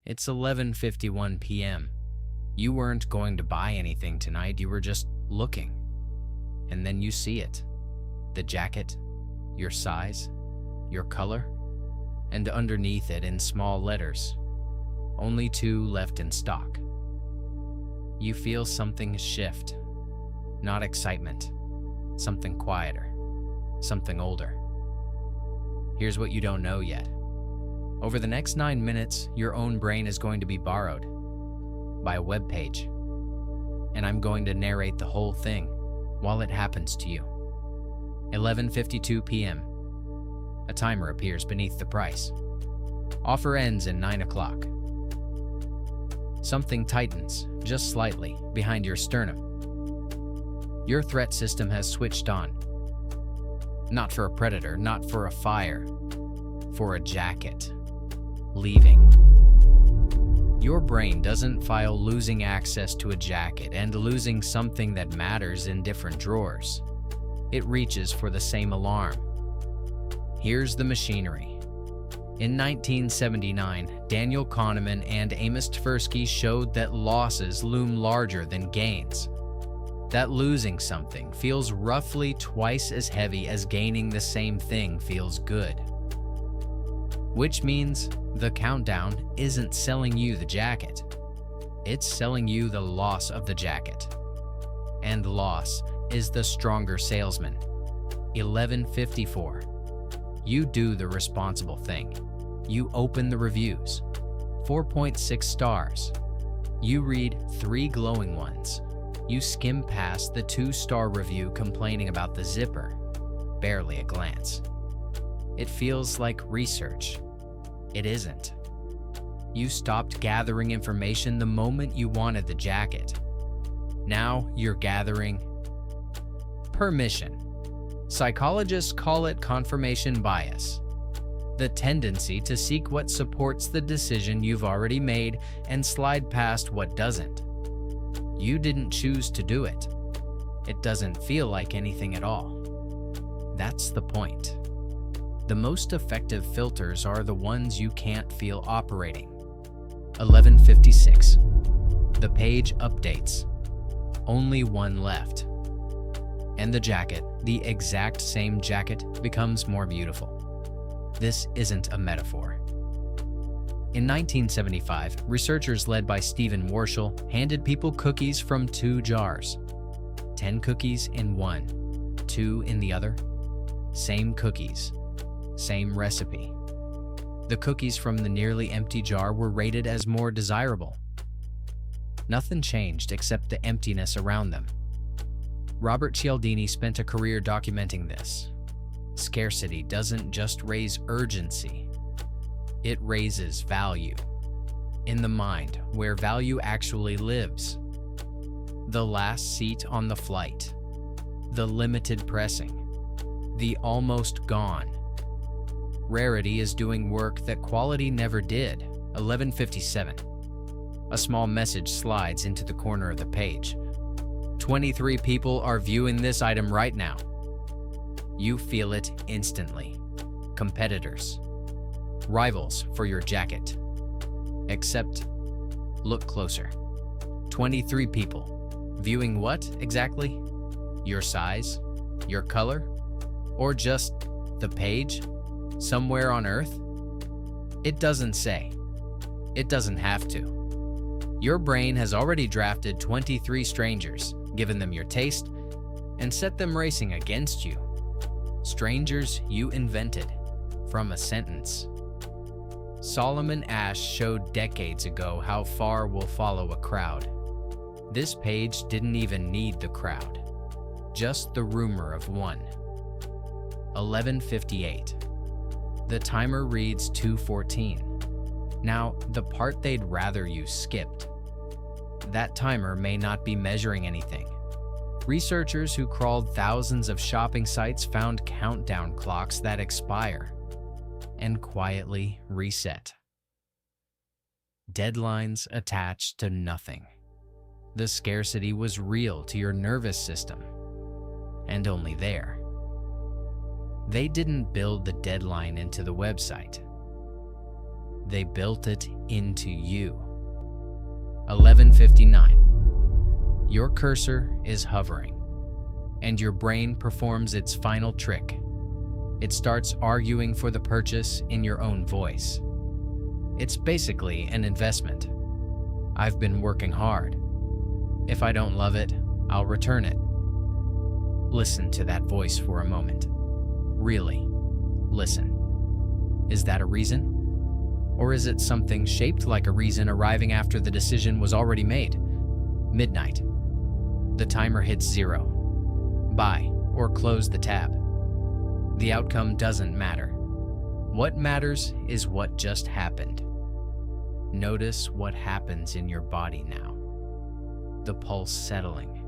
It's 11:51 p.m. You weren't going to buy anything tonight, you were just looking. And then you see it. The jacket, your size, your color, and underneath it in small letters, only 2 left in stock. You feel something shift. Not excitement, something quieter, something older. Here's what you don't know yet. Over the next 9 minutes, your own brain is going to be borrowed by a web page, and I'm going to narrate the whole thing while it happens to you. 11:52 p.m. A timer appears beneath the price. Offer ends in 9 o'clock. Something tightens, just slightly, behind your sternum. Your threat system has switched on. Not for a predator, not for a fire, for a jacket. Leaving. Your brain doesn't file losing access to a jacket and losing something that matters in different drawers. It reaches for the same alarm. Here's the machinery. In 1979, Daniel Kahneman and Amos Tversky showed that losses loom larger than gains. That losing something feels roughly twice as heavy as gaining the same thing feels good. Which means the countdown isn't selling you the jacket. It's selling you the loss of the jacket. And loss is the stronger salesman. 11:54. You do the responsible thing. You open the reviews. 4.6 stars. You read 3 glowing ones. You skim past the 2-star review complaining about the zipper. Barely a glance. It feels like research. It isn't. You stopped gathering information the moment you wanted the jacket. Now you're gathering permission. Psychologists call it confirmation bias. The tendency to seek what supports the decision you've already made and slide past what doesn't. You didn't choose to do it. It doesn't feel like anything at all. That's the point. The most effective filters are the ones you can't feel operating. 11:56. The page updates. Only 1 left. And the jacket, the exact same jacket, becomes more beautiful. This isn't a metaphor. In 1975, researchers led by Stephen Warshall handed people cookies from 2 jars. 10 cookies in one, 2 in the other. Same cookies, same recipe. The cookies from the nearly empty jar were rated as more desirable. Nothing changed except the emptiness around them. Robert Cialdini spent a career documenting this. Scarcity doesn't just raise urgency, it raises value. In the mind, where value actually lives. The last seat on the flight. The limited pressing. The almost gone. Rarity is doing work that quality never did. 11:57. A small message slides into the corner of the page. 23 people are viewing this item right now. You feel it instantly. Competitors. Rivals for your jacket. Except, look closer. 23 people. Viewing what exactly? Your size? Your color? Or just the page? Somewhere on Earth? It doesn't say. It doesn't have to. Your brain has already drafted 23 strangers, given them your taste, and set them racing against you. Strangers you invented from a sentence. Solomon Asch showed decades ago how far will follow a crowd. This page didn't even need the crowd, just the rumor of one. 11:58. The timer reads 2:14. Now, the part they'd rather you skipped. That timer may not be measuring anything. Researchers who crawled thousands of shopping sites found countdown clocks that expire and quietly reset. Deadlines attached to nothing. The scarcity was real to your nervous system, and only there. They didn't build the deadline into the website. They built it into you. 11:59. Your cursor is hovering, and your brain performs its final trick. It starts arguing for the purchase in your own voice. It's basically an investment. I've been working hard. If I don't love it, I'll return it. Listen to that voice for a moment. Really, listen. Is that a reason? Or is it something shaped like a reason arriving after the decision was already made? Midnight. The timer hits 0. Buy or close the tab. The outcome doesn't matter. What matters is what just happened. Notice what happens in your body now. The pulse settling.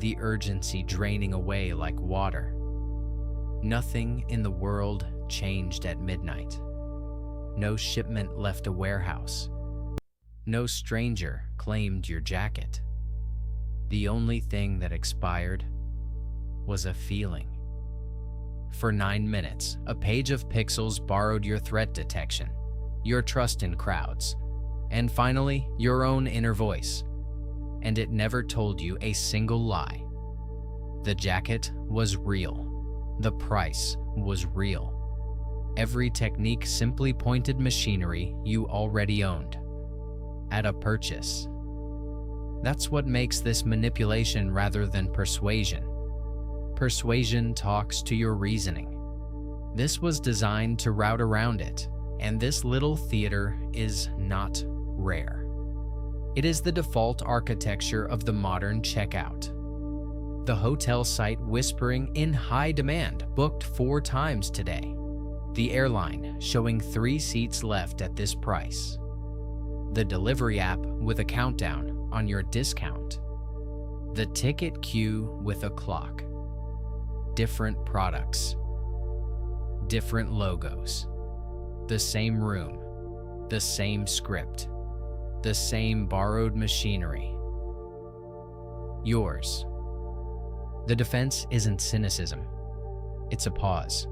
The urgency draining away like water. Nothing in the world changed at midnight. No shipment left a warehouse. No stranger claimed your jacket. The only thing that expired was a feeling. For 9 minutes, a page of pixels borrowed your threat detection, your trust in crowds, and finally, your own inner voice. And it never told you a single lie. The jacket was real. The price was real. Every technique simply pointed machinery you already owned at a purchase. That's what makes this manipulation rather than persuasion. Persuasion talks to your reasoning. This was designed to route around it, and this little theater is not rare. It is the default architecture of the modern checkout. The hotel site whispering in high demand, booked 4 times today. The airline showing 3 seats left at this price. The delivery app with a countdown on your discount. The ticket queue with a clock. Different products. Different logos. The same room. The same script. The same borrowed machinery. Yours. The defense isn't cynicism. It's a pause.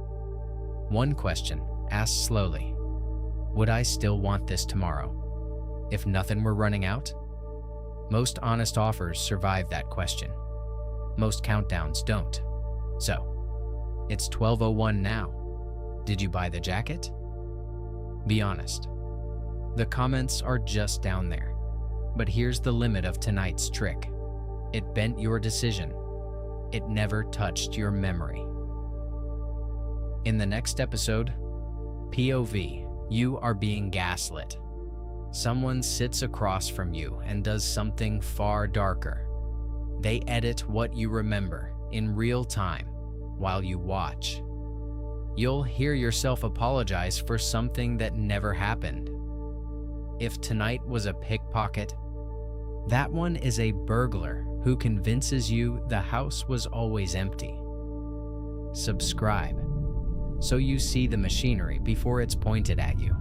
One question, asked slowly. Would I still want this tomorrow, if nothing were running out? Most honest offers survive that question. Most countdowns don't. So, it's 12:01 now. Did you buy the jacket? Be honest. The comments are just down there. But here's the limit of tonight's trick. It bent your decision. It never touched your memory. In the next episode, POV, you are being gaslit. Someone sits across from you and does something far darker. They edit what you remember in real time while you watch. You'll hear yourself apologize for something that never happened. If tonight was a pickpocket, that one is a burglar who convinces you the house was always empty. Subscribe so you see the machinery before it's pointed at you.